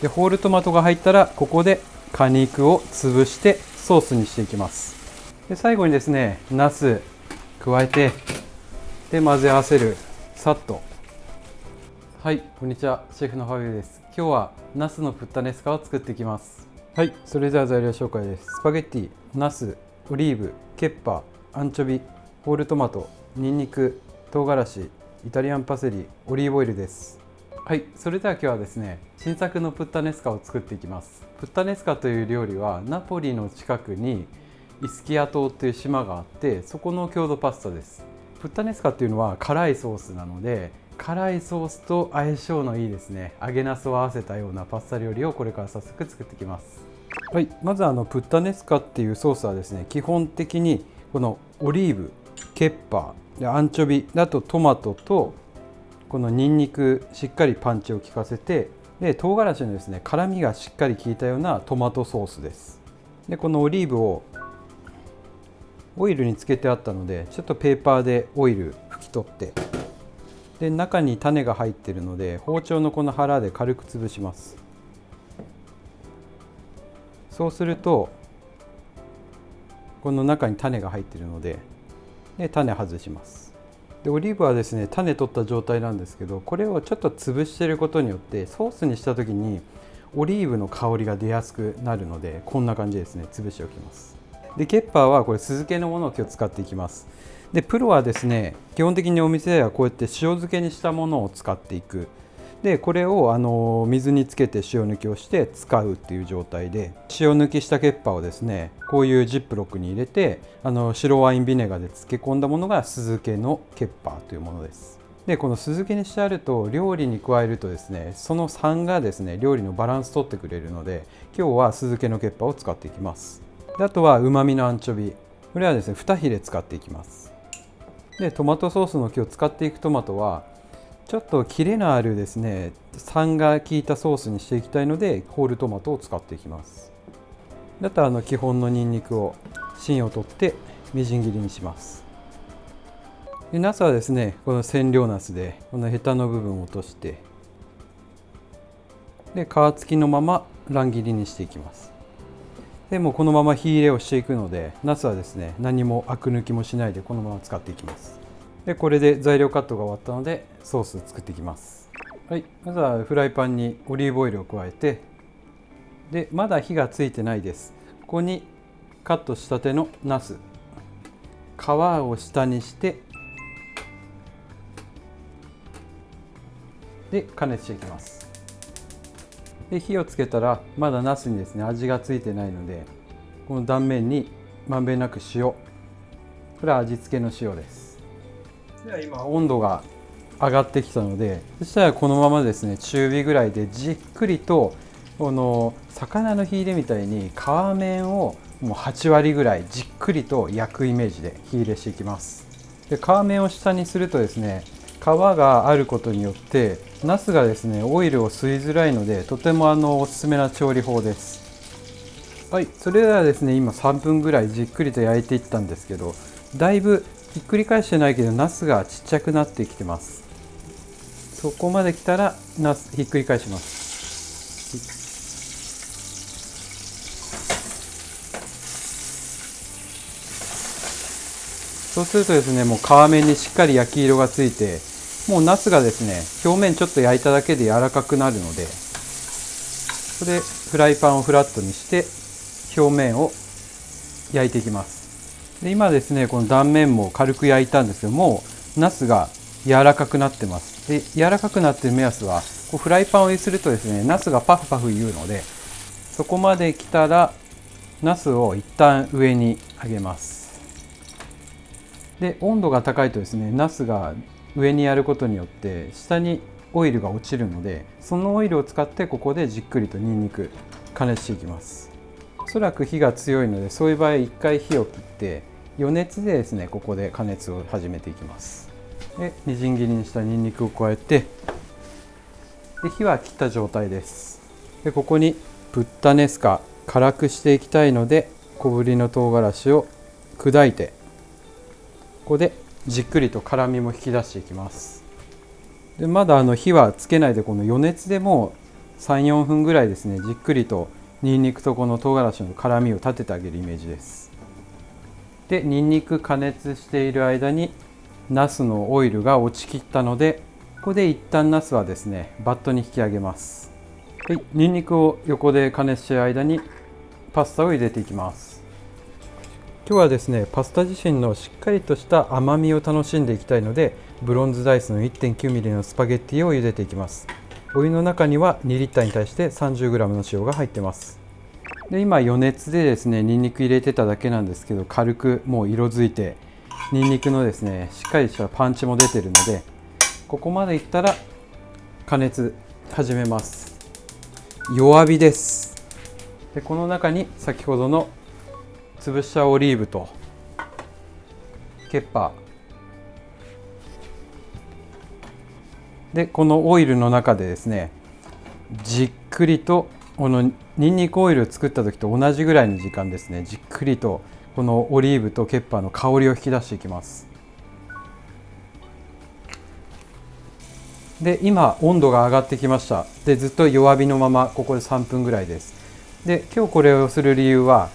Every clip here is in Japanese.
でホールトマトが入ったらここで果肉を潰してソースにしていきます。で最後にですねナス加えてで混ぜ合わせる。さっと。はい、こんにちは、シェフのファビューです。今日はナスのプッタネスカを作っていきます。はい、それでは材料紹介です。スパゲッティ、ナス、オリーブ、ケッパー、アンチョビ、ホールトマト、ニンニク、唐辛子、イタリアンパセリ、オリーブオイルです。はい、それでは今日はですね新作のプッタネスカを作っていきます。プッタネスカという料理はナポリの近くにイスキア島という島があって、そこの郷土パスタです。プッタネスカっていうのは辛いソースなので、辛いソースと相性のいいですね揚げナスを合わせたようなパスタ料理をこれから早速作っていきます。はい、まずプッタネスカっていうソースはですね基本的にこのオリーブ、ケッパーでアンチョビ、あとトマトとこのニンニクしっかりパンチを効かせて、で唐辛子のですね辛みがしっかり効いたようなトマトソースです。でこのオリーブをオイルにつけてあったのでちょっとペーパーでオイル拭き取って、で中に種が入っているので包丁のこの腹で軽く潰します。そうするとこの中に種が入っているので、種外します。でオリーブはですね種取った状態なんですけど、これをちょっと潰していることによってソースにした時にオリーブの香りが出やすくなるので、こんな感じですね潰しておきます。でケッパーはこれ酢漬けのものを今日使っていきます。でプロはですね基本的にお店ではこうやって塩漬けにしたものを使っていく。でこれを水につけて塩抜きをして使うっていう状態で、塩抜きしたケッパーをですねこういうジップロックに入れて白ワインビネガーで漬け込んだものが酢漬けのケッパーというものです。でこの酢漬けにしてあると料理に加えるとですねその酸がですね料理のバランス取ってくれるので、今日は酢漬けのケッパーを使っていきます。であとはうまみのアンチョビ、これはですね2ヒレ使っていきます。でトマトソースの今日使っていくトマトはちょっとキレのあるですね酸が効いたソースにしていきたいのでホールトマトを使っていきます。あと基本のニンニクを芯を取ってみじん切りにします。でナスはですねこの千両ナスでこのヘタの部分を落として、で皮付きのまま乱切りにしていきます。でもうこのまま火入れをしていくので、ナスはですね何もアク抜きもしないでこのまま使っていきます。でこれで材料カットが終わったのでソースを作っていきます。はい、まずはフライパンにオリーブオイルを加えて、でまだ火がついてないです。ここにカットしたてのナス、皮を下にしてで加熱していきます。で火をつけたらまだナスにですね味がついてないので、この断面にまんべんなく塩、これは味付けの塩です。では今温度が上がってきたので、そしたらこのままですね中火ぐらいでじっくりとこの魚の火入れみたいに皮面をもう8割ぐらいじっくりと焼くイメージで火入れしていきます。で皮面を下にするとですね皮があることによってナスがですねオイルを吸いづらいので、とてもおすすめな調理法です。はい、それではですね今3分ぐらいじっくりと焼いていったんですけど、だいぶひっくり返してないけどナスがちっちゃくなってきてます。そこまで来たらナスひっくり返します。そうするとですねもう皮面にしっかり焼き色がついて、もうナスがですね表面ちょっと焼いただけで柔らかくなるので、これでフライパンをフラットにして表面を焼いていきます。で今ですねこの断面も軽く焼いたんですけども、ナスが柔らかくなってます。で柔らかくなっている目安はこうフライパンを揺するとですねナスがパフパフ言うので、そこまで来たらナスを一旦上に上げます。で温度が高いとですねナスが上にやることによって下にオイルが落ちるので、そのオイルを使ってここでじっくりとニンニク加熱していきます。おそらく火が強いのでそういう場合1回火を切って余熱でですねここで加熱を始めていきます。でみじん切りにしたニンニクを加えて、で火は切った状態です。でここにプッタネスカ辛くしていきたいので小ぶりの唐辛子を砕いて、ここでじっくりと辛みも引き出していきます。でまだ火はつけないでこの余熱でも3、4分ぐらいですね、じっくりとニンニクとこの唐辛子の辛みを立ててあげるイメージです。で、ニンニク加熱している間にナスのオイルが落ちきったので、ここで一旦ナスはですねバットに引き上げます。はい、ニンニクを横で加熱している間にパスタを茹でていきます。今日はですねパスタ自身のしっかりとした甘みを楽しんでいきたいので、ブロンズダイスの 1.9mm のスパゲッティを茹でていきます。お湯の中には2リッターに対して 30g の塩が入ってます。で、今余熱でですねニンニク入れてただけなんですけど、軽くもう色づいてニンニクのですねしっかりしたパンチも出てるので、ここまでいったら加熱始めます。弱火です。で、この中に先ほどの潰したオリーブとケッパーで、このオイルの中でですねじっくりとこのニンニクオイルを作った時と同じぐらいの時間ですね、じっくりとこのオリーブとケッパーの香りを引き出していきます。で、今温度が上がってきました。で、ずっと弱火のままここで3分ぐらいです。で、今日これをする理由は、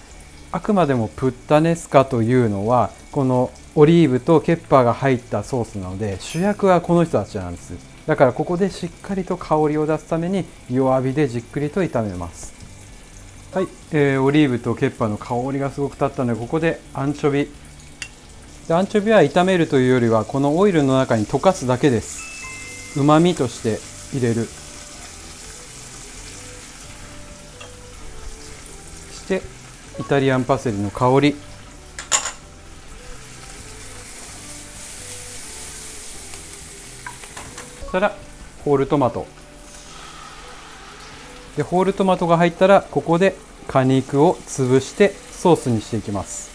あくまでもプッタネスカというのはこのオリーブとケッパーが入ったソースなので、主役はこの人たちなんです。だからここでしっかりと香りを出すために弱火でじっくりと炒めます。はい、オリーブとケッパーの香りがすごく立ったので、ここでアンチョビで、アンチョビは炒めるというよりはこのオイルの中に溶かすだけです。うまみとして入れる。してイタリアンパセリの香り、そしたらホールトマトで、ホールトマトが入ったらここで果肉を潰してソースにしていきます。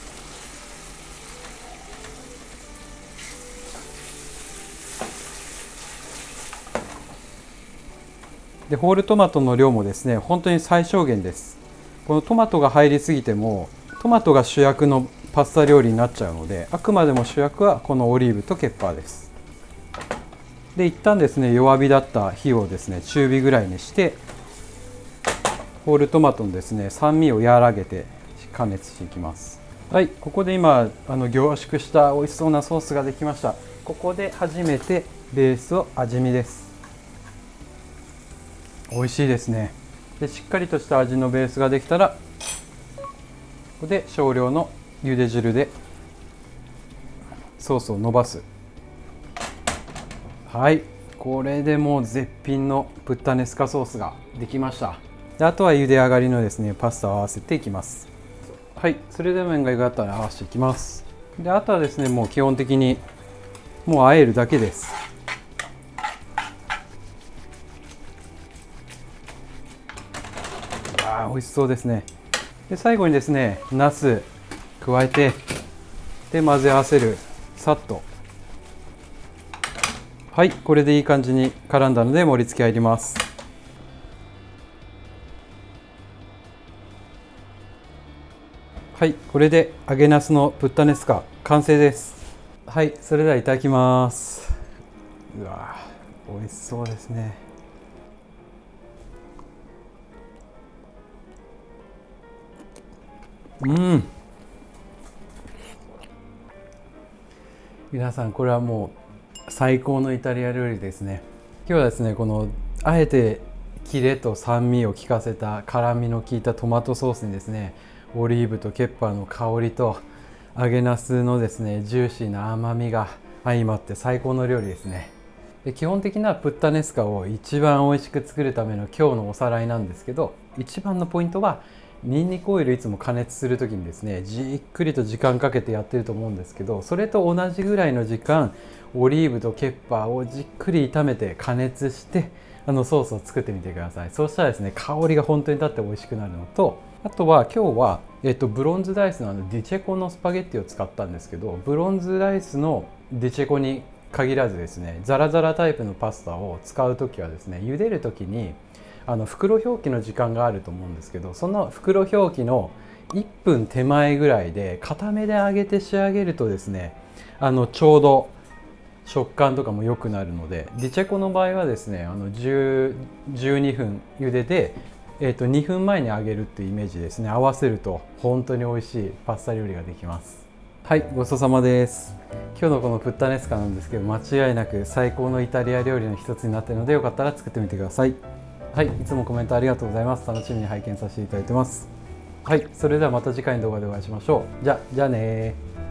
で、ホールトマトの量もですね本当に最小限です。このトマトが入りすぎてもトマトが主役のパスタ料理になっちゃうので、あくまでも主役はこのオリーブとケッパーです。で、一旦ですね弱火だった火をですね中火ぐらいにして、ホールトマトのですね酸味を和らげて加熱していきます。はい、ここで今凝縮した美味しそうなソースができました。ここで初めてベースを味見です。美味しいですね。で、しっかりとした味のベースができたら、ここで少量の茹で汁でソースを伸ばす。はい、これでもう絶品のプッタネスカソースができました。で、あとは茹で上がりのですねパスタを合わせていきます。はい、それで麺がゆがったら合わせていきます。で、あとはですねもう基本的にもう和えるだけです。美味しそうですね。で、最後にですねナス加えて、で混ぜ合わせる。さっと。はい、これでいい感じに絡んだので盛り付け入ります。はい、これで揚げナスのプッタネスカ完成です。はい、それではいただきます。うわ、美味しそうですね。皆さん、これはもう最高のイタリア料理ですね。今日はですねこのあえてキレと酸味を効かせた辛みの効いたトマトソースにですねオリーブとケッパーの香りと揚げナスのですねジューシーな甘みが相まって最高の料理ですね。で、基本的なプッタネスカを一番美味しく作るための今日のおさらいなんですけど、一番のポイントはニンニクオイルいつも加熱する時にですねじっくりと時間かけてやってると思うんですけど、それと同じぐらいの時間オリーブとケッパーをじっくり炒めて加熱してソースを作ってみてください。そうしたらですね香りが本当に立って美味しくなるのと、あとは今日は、ブロンズライスのディチェコのスパゲッティを使ったんですけど、ブロンズライスのディチェコに限らずですねザラザラタイプのパスタを使う時はですね茹でる時に袋表記の時間があると思うんですけど、その袋表記の1分手前ぐらいで固めで揚げて仕上げるとですねちょうど食感とかも良くなるので、ディチェコの場合はですね12分茹でて、2分前に揚げるっていうイメージですね。合わせると本当に美味しいパスタ料理ができます。はい、ごちそうさまです。今日のこのプッタネスカなんですけど、間違いなく最高のイタリア料理の一つになっているので、よかったら作ってみてください。はい、いつもコメントありがとうございます。楽しみに拝見させていただいてます。はい、それではまた次回の動画でお会いしましょう。じゃあねー。